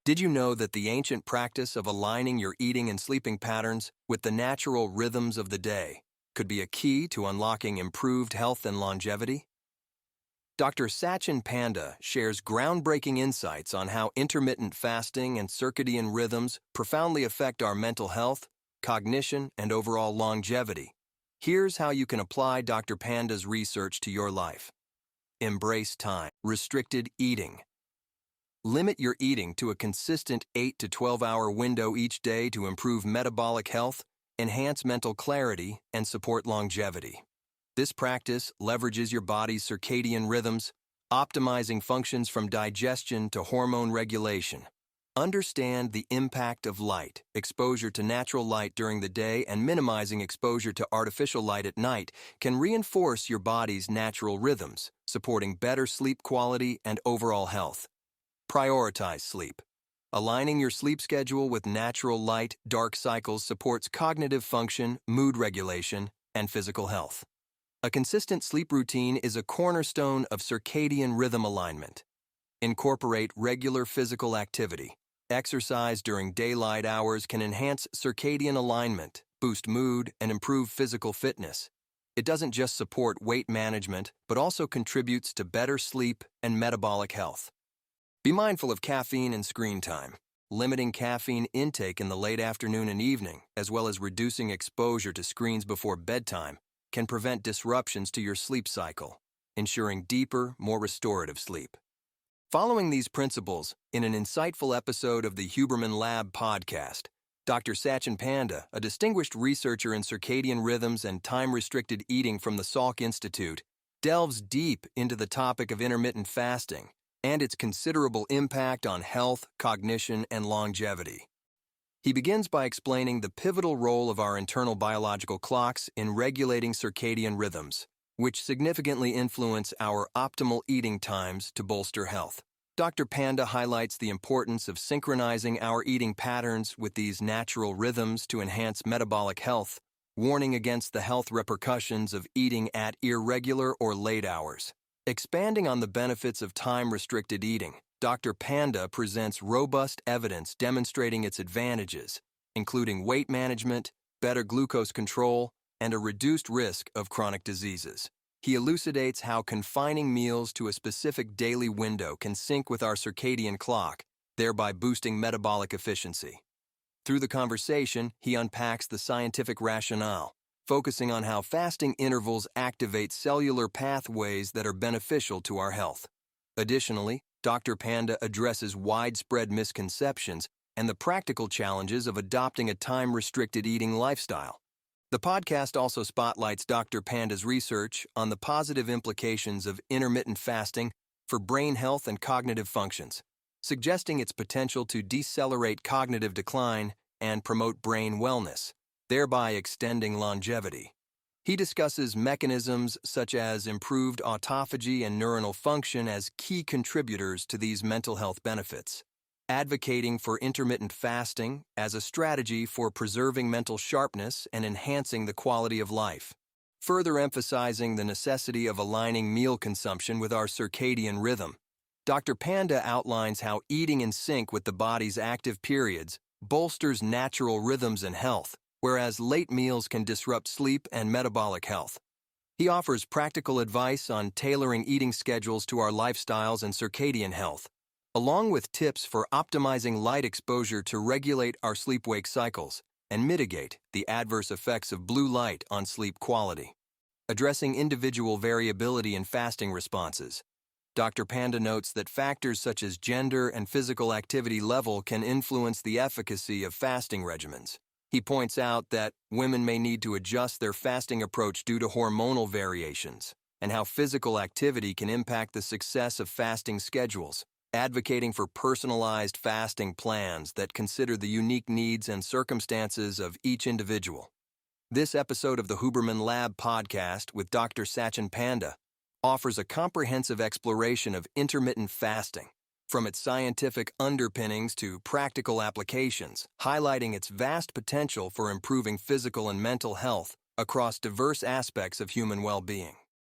Did you know that the ancient practice of aligning your eating and sleeping patterns with the natural rhythms of the day could be a key to unlocking improved health and longevity? Dr. Satchin Panda shares groundbreaking insights on how intermittent fasting and circadian rhythms profoundly affect our mental health, cognition, and overall longevity. Here's how you can apply Dr. Panda's research to your life. Embrace time. Restricted eating. Limit your eating to a consistent 8 to 12-hour window each day to improve metabolic health, enhance mental clarity, and support longevity. This practice leverages your body's circadian rhythms, optimizing functions from digestion to hormone regulation. Understand the impact of light, exposure to natural light during the day, and minimizing exposure to artificial light at night can reinforce your body's natural rhythms, supporting better sleep quality and overall health. Prioritize sleep. Aligning your sleep schedule with natural light-dark cycles supports cognitive function, mood regulation, and physical health. A consistent sleep routine is a cornerstone of circadian rhythm alignment. Incorporate regular physical activity. Exercise during daylight hours can enhance circadian alignment, boost mood, and improve physical fitness. It doesn't just support weight management, but also contributes to better sleep and metabolic health. Be mindful of caffeine and screen time. Limiting caffeine intake in the late afternoon and evening, as well as reducing exposure to screens before bedtime, can prevent disruptions to your sleep cycle, ensuring deeper, more restorative sleep. Following these principles, in an insightful episode of the Huberman Lab podcast, Dr. Satchin Panda, a distinguished researcher in circadian rhythms and time-restricted eating from the Salk Institute, delves deep into the topic of intermittent fasting and its considerable impact on health, cognition, and longevity. He begins by explaining the pivotal role of our internal biological clocks in regulating circadian rhythms, which significantly influence our optimal eating times to bolster health. Dr. Panda highlights the importance of synchronizing our eating patterns with these natural rhythms to enhance metabolic health, warning against the health repercussions of eating at irregular or late hours. Expanding on the benefits of time-restricted eating, Dr. Panda presents robust evidence demonstrating its advantages, including weight management, better glucose control, and a reduced risk of chronic diseases. He elucidates how confining meals to a specific daily window can sync with our circadian clock, thereby boosting metabolic efficiency. Through the conversation, he unpacks the scientific rationale, focusing on how fasting intervals activate cellular pathways that are beneficial to our health. Additionally, Dr. Panda addresses widespread misconceptions and the practical challenges of adopting a time-restricted eating lifestyle. The podcast also spotlights Dr. Panda's research on the positive implications of intermittent fasting for brain health and cognitive functions, suggesting its potential to decelerate cognitive decline and promote brain wellness, thereby extending longevity. He discusses mechanisms such as improved autophagy and neuronal function as key contributors to these mental health benefits, advocating for intermittent fasting as a strategy for preserving mental sharpness and enhancing the quality of life, further emphasizing the necessity of aligning meal consumption with our circadian rhythm. Dr. Panda outlines how eating in sync with the body's active periods bolsters natural rhythms and health, whereas late meals can disrupt sleep and metabolic health. He offers practical advice on tailoring eating schedules to our lifestyles and circadian health, along with tips for optimizing light exposure to regulate our sleep-wake cycles and mitigate the adverse effects of blue light on sleep quality. Addressing individual variability in fasting responses, Dr. Panda notes that factors such as gender and physical activity level can influence the efficacy of fasting regimens. He points out that women may need to adjust their fasting approach due to hormonal variations, and how physical activity can impact the success of fasting schedules, advocating for personalized fasting plans that consider the unique needs and circumstances of each individual. This episode of the Huberman Lab podcast with Dr. Satchin Panda offers a comprehensive exploration of intermittent fasting, from its scientific underpinnings to practical applications, highlighting its vast potential for improving physical and mental health across diverse aspects of human well-being.